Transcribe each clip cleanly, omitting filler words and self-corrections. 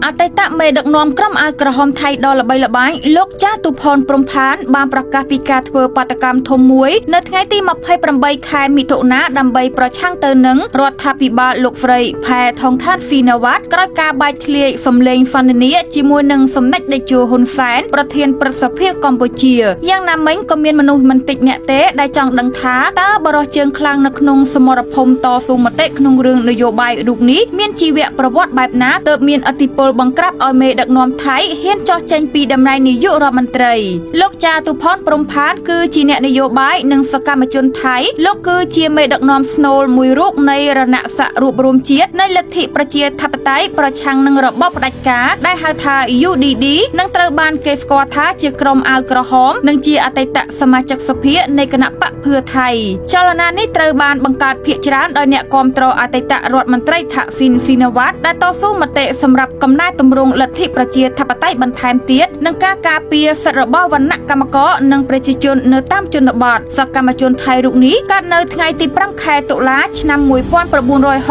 អតីតមេដឹកនាំក្រុមអាវក្រហមថៃដ៏ល្បីល្បាញលោកចាស់ទូផនព្រំផានបានប្រកាសពីការធ្វើបាតកម្មធំមួយនៅថ្ងៃទី28ខែមិថុនាដើម្បីប្រឆាំងទៅនឹងរដ្ឋាភិបាលលោកស្រីផែថងថានហ្វីណាវ៉ាត់ក្រោយការបែកធ្លាយសម្លេងសន្ទនាជាមួយនឹងសម្ដេចតេជោហ៊ុនសែនប្រធានព្រឹទ្ធសភាកម្ពុជាយ៉ាងណាមិញក៏មានមនុស្សមិនតិចអ្នកទេដែលចង់ដឹងថាតើបរិសុទ្ធជើងខ្លាំងនៅក្នុងសមរភូមិតស៊ូមតិក្នុងរឿងនយោបាយរូបនេះមានជីវប្រវត្តិបែបណាទើបមានឥទ្ធិពលបង្ក្រាបឲ្យមេដឹកនាំថៃហ៊ានចោះចេញពីតំណែងនាយករដ្ឋមន្ត្រីលោកចាទូផនព្រំផានគឺជាអ្នកនយោបាយនិងសកម្មជនថៃលោកគឺជាមេដឹកនាំស្នូលមួយរូបនៃរណស័ក្តិរួបរวมជាតិនៃលទ្ធិប្រជាធិបតេយ្យប្រឆាំងនឹងរបបផ្ដាច់ការដែលហៅថា UDD នឹងត្រូវបានគេស្គាល់ថាជាក្រុមអាវក្រហមនិងជាអតីតសមាជិកសភានៃគណៈបកភឿថៃចលនានេះត្រូវបានបង្កើតភាគច្រើនដោយអ្នកគាំទ្រអតីតរដ្ឋមន្ត្រីថាក់ស៊ីនស៊ីណាវ៉ាត់ដែលតស៊ូមតិសម្រាប់កំណែទម្រង់លទ្ធិប្រជាធិបតេយ្យបន្ថែមទៀតនិងការការពារសិទ្ធិរបស់វណ្ណៈកម្មករនិងប្រជាជននៅតាមជនបទសកម្មជនថៃរូបនេះកើតនៅថ្ងៃទី5ខែតុលាឆ្នាំ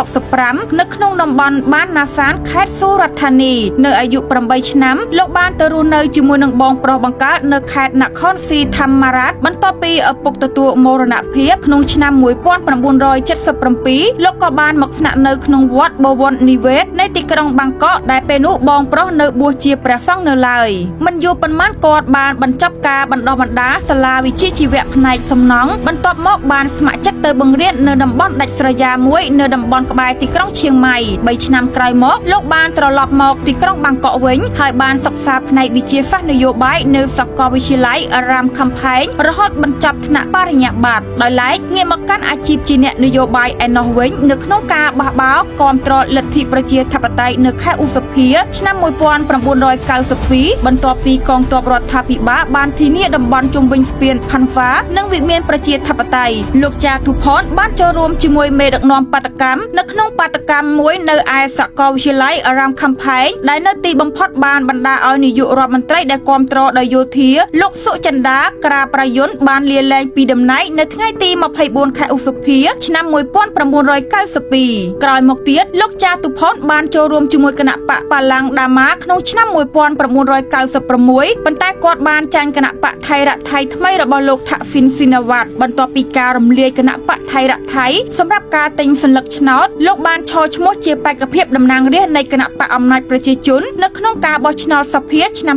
1965នៅក្នុងតំបន់បានណាសានខេត្តសូរ៉ាត់ធានីនៅអាយុ8ឆ្នាំលោកបានទៅរស់នៅជាមួយនឹងបងប្រុសបង្កើតនៅខេត្តនគរស៊ីធម្មរាជបន្ទាប់ពីឪពុកទទួលមរណភាពក្នុងឆ្នាំ1977លោកក៏បានមកស្នាក់នៅក្នុងវត្តបវរនិវេសនៃទីក្រុងបាងកកដែលពេលនោះបងប្រុសនៅបួសជាព្រះសង្ឃនៅឡើយមិនយូរប៉ុន្មានគាត់បានបញ្ចប់ការបណ្ដុះបណ្ដាលសាលាវិជ្ជាជីវៈផ្នែកសំណង់បន្ទាប់មកបានស្ម័គ្រចិត្តទៅបង្រៀននៅតំបន់ដាច់ស្រយាលមួយនៅតំបន់ក្បែរទីក្រុងឈៀងម៉ៃ3ឆ្នាំក្រោយមកលោកបានត្រឡប់មកទីក្រុងបាងកកវិញហើយបានសិក្សាផ្នែកវិទ្យាសាស្ត្រនយោបាយនៅសាកលវិទ្យាល័យរ៉ាមខំផែងរហូតបញ្ចប់ថ្នាក់បរិញ្ញាបត្រដោយឡែកងាកមកកាន់អាជីពជាអ្នកនយោបាយឯណោះវិញនៅក្នុងការបះបោរគាំទ្រលទ្ធិប្រជាធិបតេយ្យនៅខែឧសភាឆ្នាំ1992បន្ទាប់ពីកងទ័ពរដ្ឋាភិបាលបានធានាតំបន់ជុំវិញស្ពានផាន់ហ្វានិងវិមានប្រជាធិបតេយ្យលោកចាទូផនបានចូលរួមជាមួយមេដឹកនាំបាតកម្មនៅក្នុងបាតកម្មមួយនៅឯសាកលវិទ្យាល័យរ៉ាមខំផែងដែលនៅទីបំផុតបានបណ្ដាឲ្យនាយករដ្ឋមន្ត្រីដែលគាំទ្រដោយយោធាលោកសុចិន្តាក្រាប្រយុទ្ធបានលាលែងពីតំណែងនៅថ្ងៃទី24ខែឧសភាឆ្នាំ1992ក្រោយមកទៀតលោកចាទូផនបានចូលរួមជាមួយគណៈបកបាឡាំងដាម៉ាក្នុងឆ្នាំ1996ប៉ុន្តែគាត់បានចាញ់គណៈបកថៃរថៃថ្មីរបស់លោកថាក់ស៊ីនស៊ីណាវ៉ាត់បន្ទាប់ពីការរំលាយគណៈបកថៃរថៃសម្រាប់ការទិញសัญลักษณ์ឆ្នោតលោកបានឈរឈ្មោះជាបេក្ខភាពតំណាងរាស្ត្រនៃគណៈបកអំណាចប្រជាជននៅក្នុងការបោះឆ្នោតសភាឆ្នាំ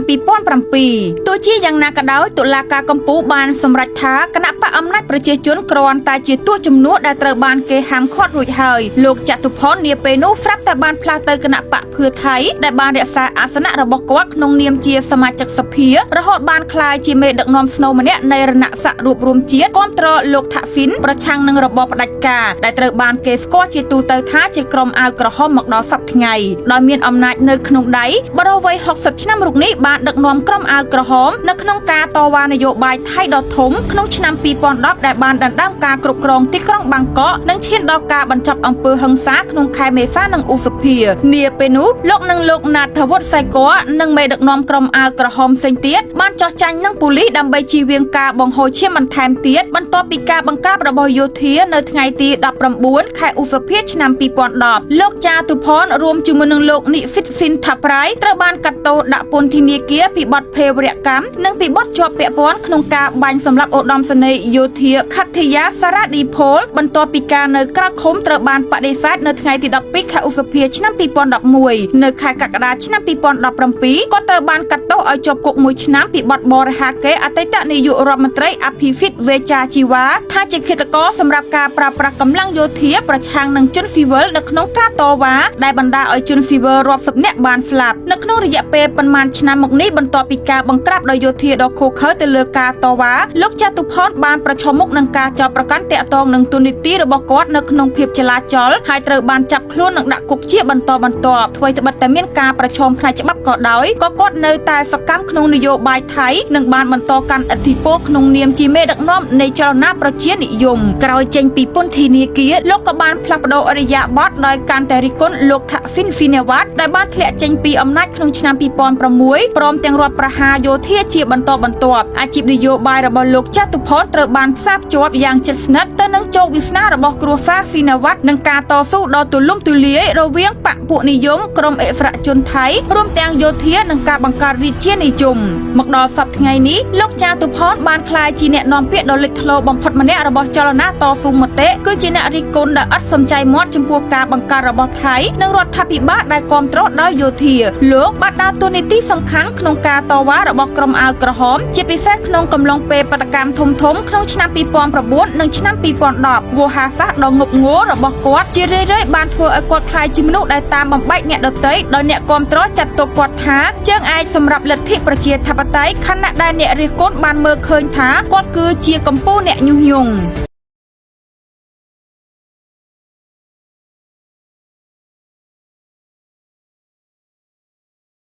2007ទោះជាយ៉ាងណាក៏ដោយតុលាការកំពូលបានសម្រេចថាគណៈបកអំណាចប្រជាជនគ្រាន់តែជាតួជំនួសដែលត្រូវបានគេហាមឃាត់រួចហើយលោកចតុផននាពេលនោះស្រាប់តែបានផ្លាស់ទៅគណៈបកភឿថៃដែលបានរក្សាអាសនៈរបស់គាត់ក្នុងនាមជាសមាជិកសភារហូតបានក្លាយជាមេដឹកនាំស្នូលម្នាក់នៃរណស័ក្តិរួបរวมជាតិគាំទ្រលោកថាក់ស៊ីនប្រឆាំងនឹងរបបផ្ដាច់ការដែលត្រូវបានគេស្គាល់ជាទូទៅថាជាក្រុមអាវក្រហមមកដល់សព្វថ្ងៃដោយមានអំណាចនៅក្នុងដៃបរិវ័យ60ឆ្នាំរូបនេះបានដឹកនាំក្រុមអាវក្រហមនៅក្នុងការតវ៉ានយោបាយថៃដ៏ធំក្នុងឆ្នាំ2010ដែលបានដណ្ដើមការគ្រប់គ្រងទីក្រុងបាងកកនិងឈានដល់ការបញ្ចប់អំពើហិង្សាក្នុងខែមេសានិងឧសភានាពេលនោះលោកនិងលោកណាថវុឌ្ឍសៃក័រនិងមេដឹកនាំក្រុមអាវក្រហមផ្សេងទៀតបានចោះចាញ់នឹងប៉ូលីសដើម្បីជៀសវាងការបង្ហូរឈាមបន្ថែមទៀតបន្ទាប់ពីការបង្ក្រាបរបស់យោធានៅថ្ងៃទី19ខែឧសភាឆ្នាំ2010លោកចាទូផនរួមជាមួយនឹងលោកនិហ្វិតស៊ីនថាប្រៃត្រូវបានកាត់ទោសដាក់ពន្ធនាគារពីបទភេរវកម្មនិងពីបទជាប់ពាក់ព័ន្ធក្នុងការបាញ់សម្លាប់ឧត្តមសេនីយ៍យោធាខត្តិយាសារ៉ាឌីផូលបន្ទាប់ពីការនៅក្រៅឃុំត្រូវបានបដិសេធនៅថ្ងៃទី12ខែឧសភាឆ្នាំ2011នៅខែកក្កដាឆ្នាំ2017គាត់ត្រូវបានកាត់ទោសឲ្យជាប់គុក1ឆ្នាំពីបទបរិហាកេរអតីតនាយករដ្ឋមន្ត្រីអភិវិតវេចាជីវ៉ាថាជាឃាតករសម្រាប់ការប្រើប្រាស់កម្លាំងយោធាប្រឆាំងនឹងជនស៊ីវិលនៅក្នុងការតវ៉ាដែលបណ្ដាលឲ្យជនស៊ីវិលរាប់សិបនាក់បានស្លាប់នៅក្នុងរយៈពេលប៉ុន្មានឆ្នាំមកនេះបន្ទាប់ពីការបង្ក្រាបដោយយោធាដ៏ឃោរឃៅទៅលើការតវ៉ាលោកចាទូផនបានប្រឈមមុខនឹងការចោទប្រកាន់ទាក់ទងនឹងទូនីតិរបស់គាត់នៅក្នុងភាពចលាចលហើយត្រូវបានចាប់ខ្លួននិងដាក់គុកជាបន្តបន្ទាប់ថ្មីត្បិតតែមានការប្រឈមផ្នែកច្បាប់ក៏ដោយក៏គាត់នៅតែ សកម្មក្នុងនយោបាយថៃនិងបានបន្តកាន់ឥទ្ធិពលក្នុងនាមជាមេដឹកនាំនៃចលនាប្រជានិយមក្រោយចេញពីពន្ធនាគារលោកក៏បានផ្លាស់ប្ដូរអរិយាប័ត្រដោយកាន់តែរិះគន់លោកថាក់ស៊ីនស៊ីណាវ៉ាត់ដែលបានធ្លាក់ចេញពីអំណាចក្នុងឆ្នាំ2006ព្រមទាំងរដ្ឋប្រហារយោធាជាបន្តបន្ទាប់អាជីពនយោបាយរបស់លោកចតុផនត្រូវបានផ្សារភ្ជាប់យ៉ាងជិតស្និទ្ធទៅនឹងជោគវាសនារបស់គ្រួសារស៊ីណាវ៉ាត់និងការតស៊ូដ៏ទូលំទូលាយរវាងបកពួកនិយមក្រុមអិសរាជជនថៃរួមទាំងយោធានិងការបង្កើតរាជានិយមមកដល់សប្តាហ៍ថ្ងៃនេះលោកចតុផនបានក្លាយជាអ្នកនាំពាក្យដ៏លេចធ្លោបំផុតម្នាក់របស់ចលនាតស៊ូមតិគឺជាអ្នករិះគន់ដែលឥតសំចៃមាត់ចំពោះការបង្កើតរបស់ថៃនិងរដ្ឋាភិបាលដែលគាំទ្រដោយយោធាលោកបានដើរតួនាទីសំខាន់ក្នុងការតវ៉ារបស់ក្រុមអាវក្រហមជាពិសេសក្នុងកំឡុងពេលបាតកម្មធំៗក្នុងឆ្នាំ2009និងឆ្នាំ2010វោហារសាស្ត្រដ៏ងប់ងល់របស់គាត់ជារឿយៗបានធ្វើឲ្យគាត់ក្លាយជាមនុស្សដែលតាមបំបែកអ្នកដទៃដោយអ្នកគាំទ្រចាត់ទុកគាត់ថាជើងឯកសម្រាប់លទ្ធិប្រជាធិបតេយ្យខណៈដែលអ្នករិះគន់បានមើលឃើញថាគាត់គឺជាកំពូលអ្នកញុះញង់